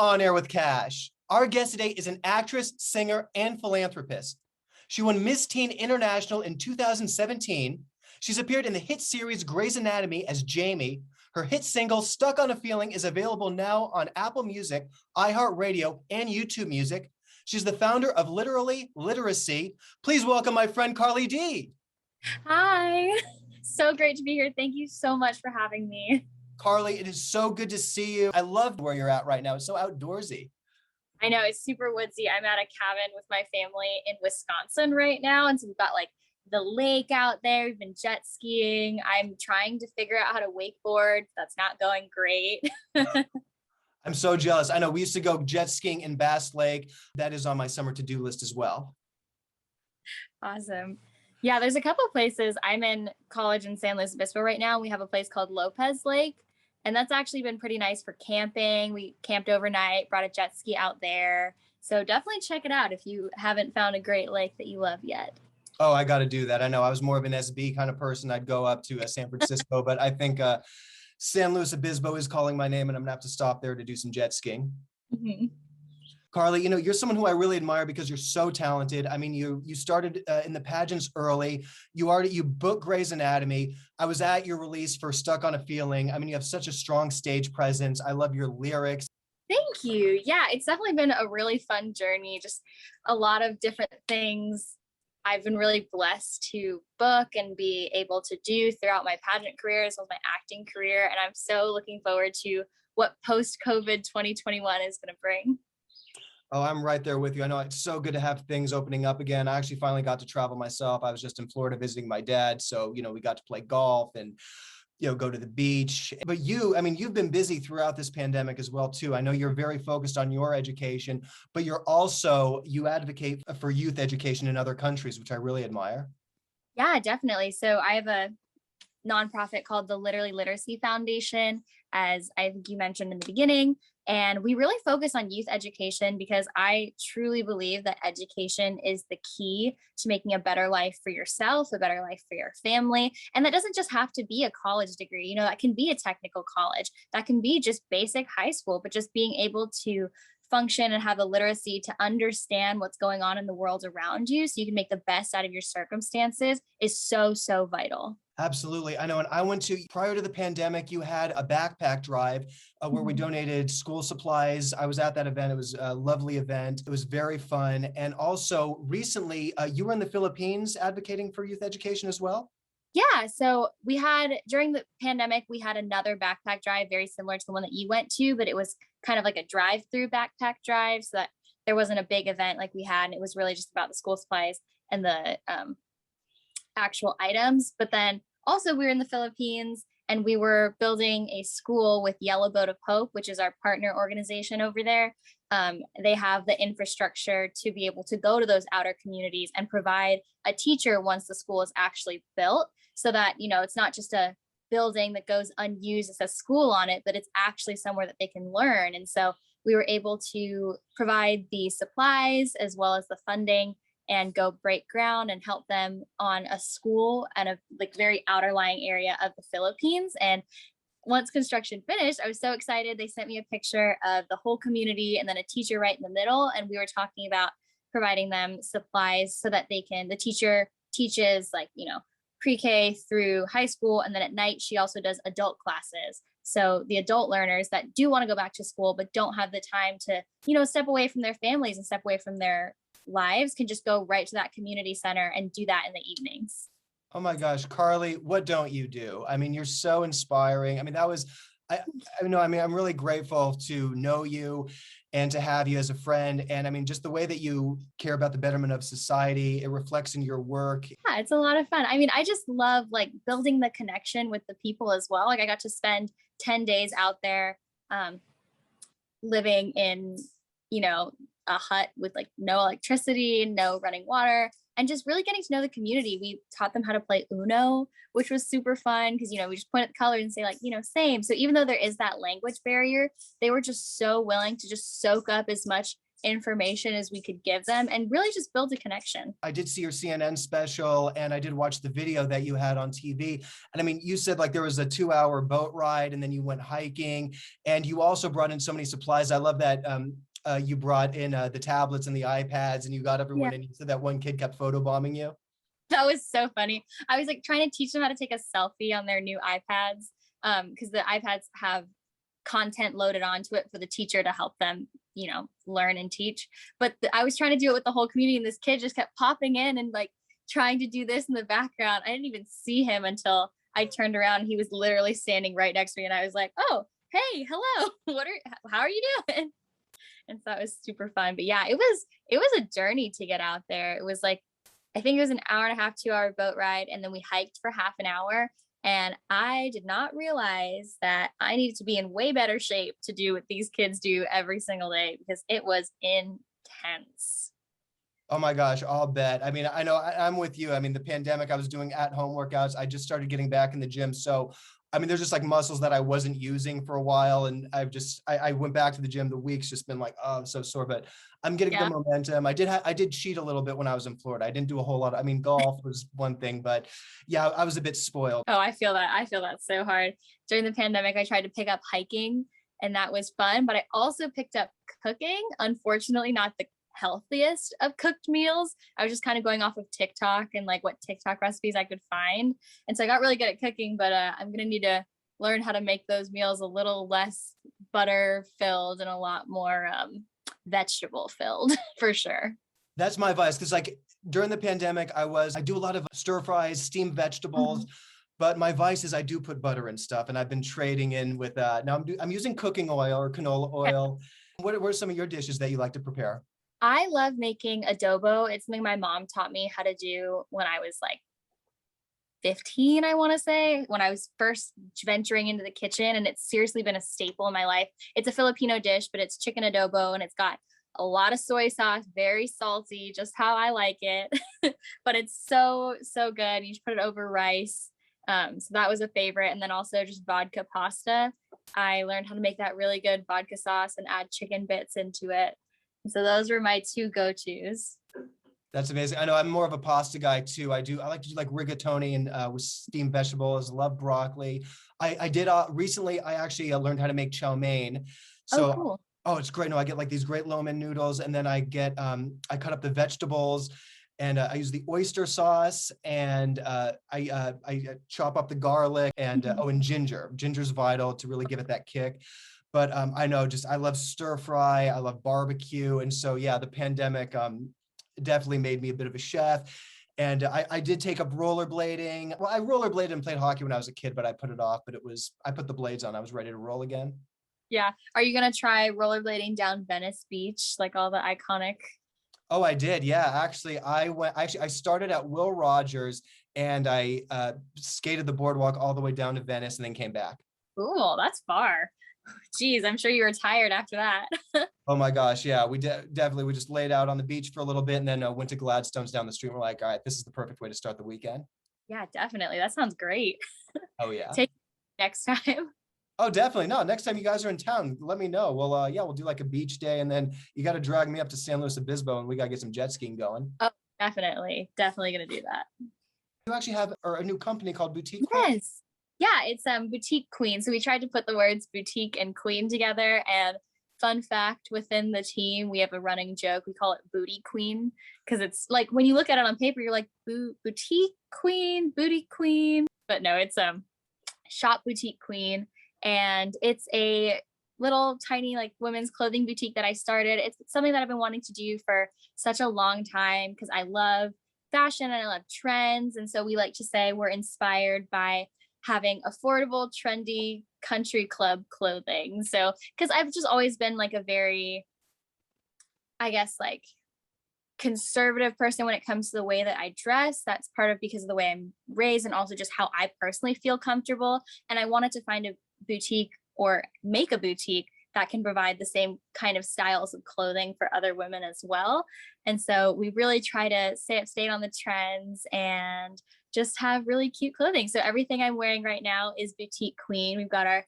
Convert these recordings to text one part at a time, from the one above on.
On Air with Kash. Our guest today is an actress, singer, and philanthropist. She won Miss Teen International in 2017. She's appeared in the hit series Grey's Anatomy as Jamie. Her hit single, Stuck on a Feeling, is available now on Apple Music, iHeartRadio, and YouTube Music. She's the founder of Literally Literacy. Please welcome my friend Carly D. Hi, so great to be here. Thank you so much for having me. Carly, it is so good to see you. I love where you're at right now. It's so outdoorsy. I know it's super woodsy. I'm at a cabin with my family in Wisconsin right now. And so we've got like the lake out there. We've been jet skiing. I'm trying to figure out how to wakeboard. That's not going great. I'm so jealous. I know we used to go jet skiing in Bass Lake. That is on my summer to-do list as well. Awesome. Yeah, there's a couple of places. I'm in college in San Luis Obispo right now. We have a place called Lopez Lake, and that's actually been pretty nice for camping. We camped overnight, brought a jet ski out there. So definitely check it out if you haven't found a great lake that you love yet. Oh, I got to do that. I know I was more of an SB kind of person. I'd go up to San Francisco, but I think San Luis Obispo is calling my name, and I'm gonna have to stop there to do some jet skiing. Mm-hmm. Carly, you're someone who I really admire because you're so talented. I mean, you started in the pageants early. You booked Grey's Anatomy. I was at your release for Stuck on a Feeling. I mean, you have such a strong stage presence. I love your lyrics. Thank you. Yeah, it's definitely been a really fun journey. Just a lot of different things I've been really blessed to book and be able to do throughout my pageant career as well as my acting career. And I'm so looking forward to what post-COVID 2021 is going to bring. Oh, I'm right there with you. I know it's so good to have things opening up again. I actually finally got to travel myself. I was just in Florida visiting my dad. So, we got to play golf and, go to the beach. But you've been busy throughout this pandemic as well, too. I know you're very focused on your education, but you advocate for youth education in other countries, which I really admire. Yeah, definitely. So I have a nonprofit called the Literally Literacy Foundation, as I think you mentioned in the beginning. And we really focus on youth education because I truly believe that education is the key to making a better life for yourself, a better life for your family. And that doesn't just have to be a college degree, that can be a technical college, that can be just basic high school, but just being able to function and have the literacy to understand what's going on in the world around you so you can make the best out of your circumstances is so, so vital. Absolutely. I know. And prior to the pandemic, you had a backpack drive where we donated school supplies. I was at that event. It was a lovely event. It was very fun. And also recently, you were in the Philippines advocating for youth education as well. Yeah. So during the pandemic, we had another backpack drive very similar to the one that you went to, but it was kind of like a drive-through backpack drive so that there wasn't a big event like we had. And it was really just about the school supplies and the actual items. But then also we were in the Philippines and we were building a school with Yellow Boat of Hope, which is our partner organization over there. They have the infrastructure to be able to go to those outer communities and provide a teacher once the school is actually built so that, it's not just a building that goes unused, it says school on it, but it's actually somewhere that they can learn. And so we were able to provide the supplies as well as the funding and go break ground and help them on a school and a very outer lying area of the Philippines. And once construction finished, I was so excited. They sent me a picture of the whole community and then a teacher right in the middle. And we were talking about providing them supplies so that the teacher teaches pre-K through high school. And then at night, she also does adult classes. So the adult learners that do want to go back to school, but don't have the time to, step away from their families and step away from their lives can just go right to that community center and do that in the evenings. Oh my gosh, Carly, what don't you do? I mean, you're so inspiring. I mean, I'm really grateful to know you and to have you as a friend. And I mean, just the way that you care about the betterment of society, it reflects in your work. Yeah, it's a lot of fun. I mean, I just love building the connection with the people as well. I got to spend 10 days out there living in, a hut with no electricity, no running water, and just really getting to know the community. We taught them how to play Uno, which was super fun because, we just point at the colors and say same. So even though there is that language barrier, they were just so willing to just soak up as much information as we could give them and really just build a connection. I did see your CNN special and I did watch the video that you had on TV. And I mean, you said like there was a 2-hour boat ride and then you went hiking and you also brought in so many supplies. I love that you brought in the tablets and the iPads and you got everyone Yeah. and you said that one kid kept photobombing you. That was so funny. I was like trying to teach them how to take a selfie on their new iPads because the iPads have content loaded onto it for the teacher to help them, learn and teach. But I was trying to do it with the whole community, and this kid just kept popping in and like trying to do this in the background. I didn't even see him until I turned around. And he was literally standing right next to me, and I was like, "Oh, hey, hello. How are you doing?" And so it was super fun. But yeah, it was a journey to get out there. It was like I think it was an hour and a half, 2-hour boat ride, and then we hiked for half an hour. And I did not realize that I needed to be in way better shape to do what these kids do every single day because it was intense. Oh my gosh, I'll bet. I mean, I know I'm with you. I mean, the pandemic, I was doing at-home workouts. I just started getting back in the gym. So, I mean, there's just like muscles that I wasn't using for a while. And I went back to the gym. The week's just been like, oh, I'm so sore, but I'm getting Yeah. the momentum. I did cheat a little bit when I was in Florida. I didn't do a whole lot. I mean, golf was one thing, but yeah, I was a bit spoiled. Oh, I feel that. I feel that so hard. During the pandemic, I tried to pick up hiking and that was fun, but I also picked up cooking. Unfortunately, not the healthiest of cooked meals. I was just kind of going off of TikTok and like what TikTok recipes I could find. And so I got really good at cooking, but I'm going to need to learn how to make those meals a little less butter filled and a lot more vegetable filled for sure. That's my advice. Cause like during the pandemic, I do a lot of stir fries, steamed vegetables, but my vice is I do put butter and stuff. And I've been trading in with now I'm using cooking oil or canola oil. What are some of your dishes that you like to prepare? I love making adobo. It's something my mom taught me how to do when I was like 15, I want to say, when I was first venturing into the kitchen. And it's seriously been a staple in my life. It's a Filipino dish, but it's chicken adobo and it's got a lot of soy sauce, very salty, just how I like it. But it's so, so good. You just put it over rice. So that was a favorite. And then also just vodka pasta. I learned how to make that really good vodka sauce and add chicken bits into it. So those were my two go-tos. That's amazing. I know I'm more of a pasta guy too. I like to do like rigatoni and with steamed vegetables. Love broccoli. I did recently. I actually learned how to make chow mein. Oh, So cool. oh, it's great. No, I get like these great lo mein noodles, and then I cut up the vegetables, and I use the oyster sauce, and I chop up the garlic and and ginger. Ginger's vital to really give it that kick. But I know I love stir fry. I love barbecue, and so yeah, the pandemic definitely made me a bit of a chef. And I did take up rollerblading. Well, I rollerbladed and played hockey when I was a kid, but I put it off. But I put the blades on. I was ready to roll again. Yeah. Are you going to try rollerblading down Venice Beach, like all the iconic? Oh, I did. Yeah, actually, I started at Will Rogers and I skated the boardwalk all the way down to Venice and then came back. Cool. That's far. Geez, I'm sure you were tired after that. Oh my gosh, yeah, we just laid out on the beach for a little bit and then went to Gladstone's down the street. We're like, all right, this is the perfect way to start the weekend. Yeah, definitely. That sounds great. Oh yeah. Take next time. Oh, definitely. No, next time you guys are in town, let me know. Well, yeah, we'll do like a beach day and then you got to drag me up to San Luis Obispo and we got to get some jet skiing going. Oh, definitely. Definitely going to do that. You actually have a new company called Boutique. Yes. Yeah, it's Boutique Queen. So we tried to put the words boutique and queen together. And fun fact, within the team, we have a running joke. We call it Booty Queen because it's like when you look at it on paper, you're like boutique queen, booty queen. But no, it's Shop Boutique Queen, and it's a little tiny like women's clothing boutique that I started. It's something that I've been wanting to do for such a long time because I love fashion and I love trends. And so we like to say we're inspired by having affordable, trendy country club clothing. So, because I've just always been like a very, I guess, like conservative person when it comes to the way that I dress. That's part of because of the way I'm raised and also just how I personally feel comfortable. And I wanted to find a boutique or make a boutique that can provide the same kind of styles of clothing for other women as well. And so we really try to stay on the trends and just have really cute clothing. So everything I'm wearing right now is Boutique Queen. We've got our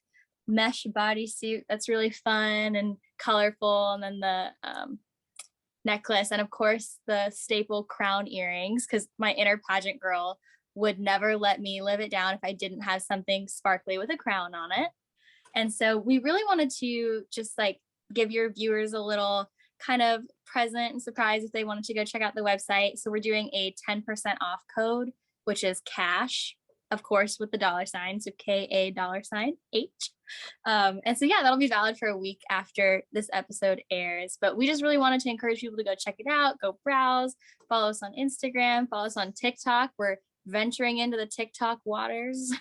mesh bodysuit that's really fun and colorful. And then the necklace, and of course the staple crown earrings, because my inner pageant girl would never let me live it down if I didn't have something sparkly with a crown on it. And so we really wanted to just like give your viewers a little kind of present and surprise if they wanted to go check out the website. So we're doing a 10% off code, which is cash, of course, with the $sign. So $H. And so, yeah, that'll be valid for a week after this episode airs. But we just really wanted to encourage people to go check it out, go browse, follow us on Instagram, follow us on TikTok. We're venturing into the TikTok waters.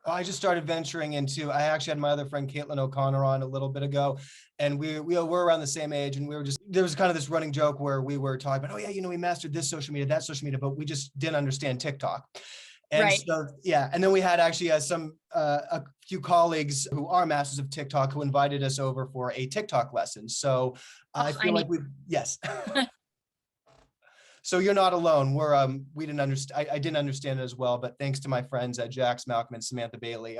I just started venturing into, I actually had my other friend, Caitlin O'Connor, on a little bit ago, and we were around the same age, and we were just, there was kind of this running joke where we were talking about, oh yeah, we mastered this social media, that social media, but we just didn't understand TikTok. And right. So, yeah. And then we had actually a few colleagues who are masters of TikTok who invited us over for a TikTok lesson. So I feel like yes. So you're not alone. We didn't understand. I didn't understand it as well, but thanks to my friends at Jax, Malcolm, and Samantha Bailey,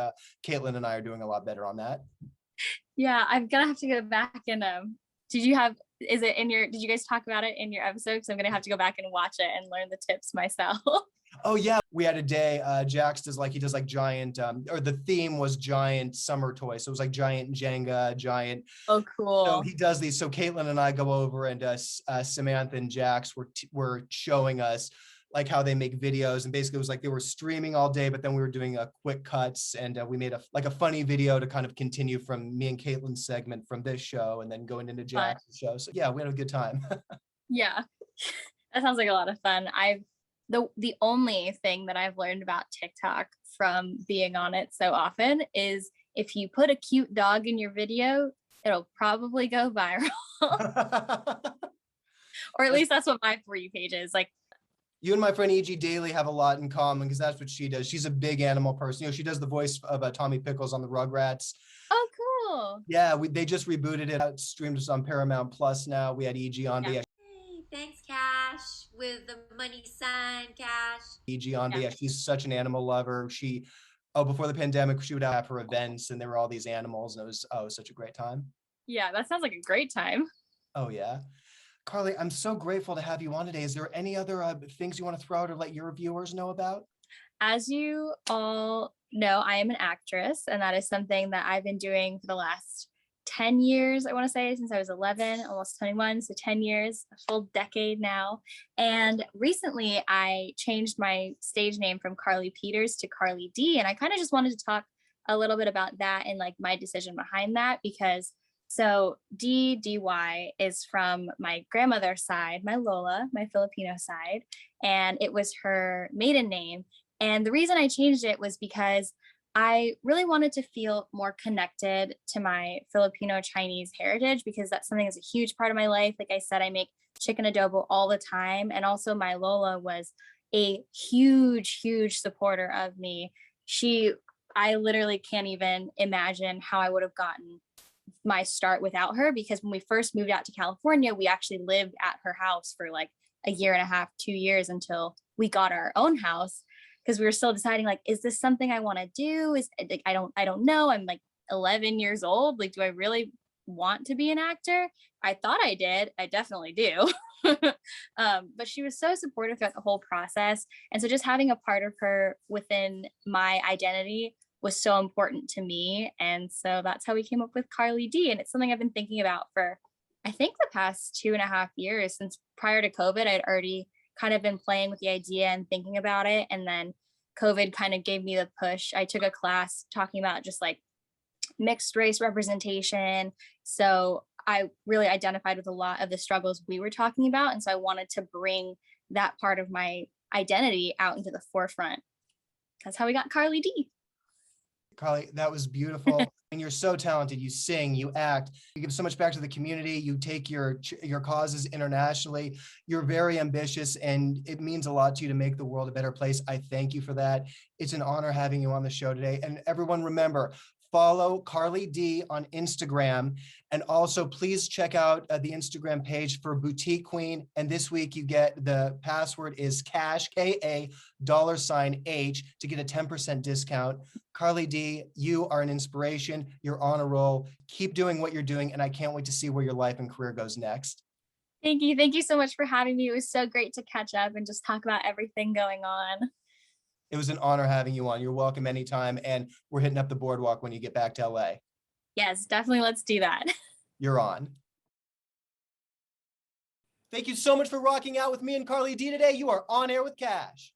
Caitlin and I are doing a lot better on that. Yeah, I'm gonna have to go back and did you guys talk about it in your episode? Because I'm gonna have to go back and watch it and learn the tips myself. Oh yeah, we had a day. Jax does giant, or the theme was giant summer toys. So it was like giant Jenga, giant. Oh, cool. So he does these. So Caitlin and I go over, and Samantha and Jax were showing us like how they make videos, and basically it was like they were streaming all day, but then we were doing quick cuts, and we made a funny video to kind of continue from me and Caitlin's segment from this show, and then going into Jax's show. So yeah, we had a good time. Yeah, that sounds like a lot of fun. The only thing that I've learned about TikTok from being on it so often is if you put a cute dog in your video, it'll probably go viral. Or at least that's what my For You page is. Like, you and my friend E.G. Daily have a lot in common because that's what she does. She's a big animal person. She does the voice of Tommy Pickles on the Rugrats. Oh, cool. Yeah, they just rebooted it. It streamed on Paramount Plus now. We had E.G. on. Yeah. Thanks, Cash, with the money sign, Cash. E.G. on, but yeah, she's such an animal lover. Before the pandemic, she would have her events, and there were all these animals, and it was such a great time. Yeah, that sounds like a great time. Oh yeah. Carly, I'm so grateful to have you on today. Is there any other things you want to throw out or let your viewers know about? As you all know, I am an actress, and that is something that I've been doing for the last 10 years, I want to say, since I was 11, almost 21, so 10 years, a full decade now. And recently I changed my stage name from Carly Peters to Carly D, and I kind of just wanted to talk a little bit about that and like my decision behind that, because so DY is from my grandmother's side, my Lola, my Filipino side, and it was her maiden name. And the reason I changed it was because I really wanted to feel more connected to my Filipino Chinese heritage, because that's something that's a huge part of my life. Like I said, I make chicken adobo all the time. And also my Lola was a huge, huge supporter of me. I literally can't even imagine how I would have gotten my start without her, because when we first moved out to California, we actually lived at her house for like a year and a half, 2 years, until we got our own house. Because we were still deciding, like, is this something I want to do? Is like, I don't know. I'm like 11 years old. Like, do I really want to be an actor? I thought I did. I definitely do. But she was so supportive throughout the whole process. And so just having a part of her within my identity was so important to me. And so that's how we came up with Carly D. And it's something I've been thinking about for, I think, the past 2.5 years. Since prior to COVID, I'd already kind of been playing with the idea and thinking about it. And then COVID kind of gave me the push. I took a class talking about just like mixed race representation. So I really identified with a lot of the struggles we were talking about. And so I wanted to bring that part of my identity out into the forefront. That's how we got Carly D. Carly, that was beautiful. And you're so talented. You sing, you act, you give so much back to the community. You take your causes internationally. You're very ambitious, and it means a lot to you to make the world a better place. I thank you for that. It's an honor having you on the show today. And everyone, remember, follow Carly D on Instagram. And also please check out the Instagram page for Boutique Queen. And this week you get, the password is cash, K-A $H, to get a 10% discount. Carly D, you are an inspiration. You're on a roll. Keep doing what you're doing. And I can't wait to see where your life and career goes next. Thank you. Thank you so much for having me. It was so great to catch up and just talk about everything going on. It was an honor having you on. You're welcome anytime. And we're hitting up the boardwalk when you get back to LA. Yes, definitely. Let's do that. You're on. Thank you so much for rocking out with me and Carly D today. You are on air with Kash.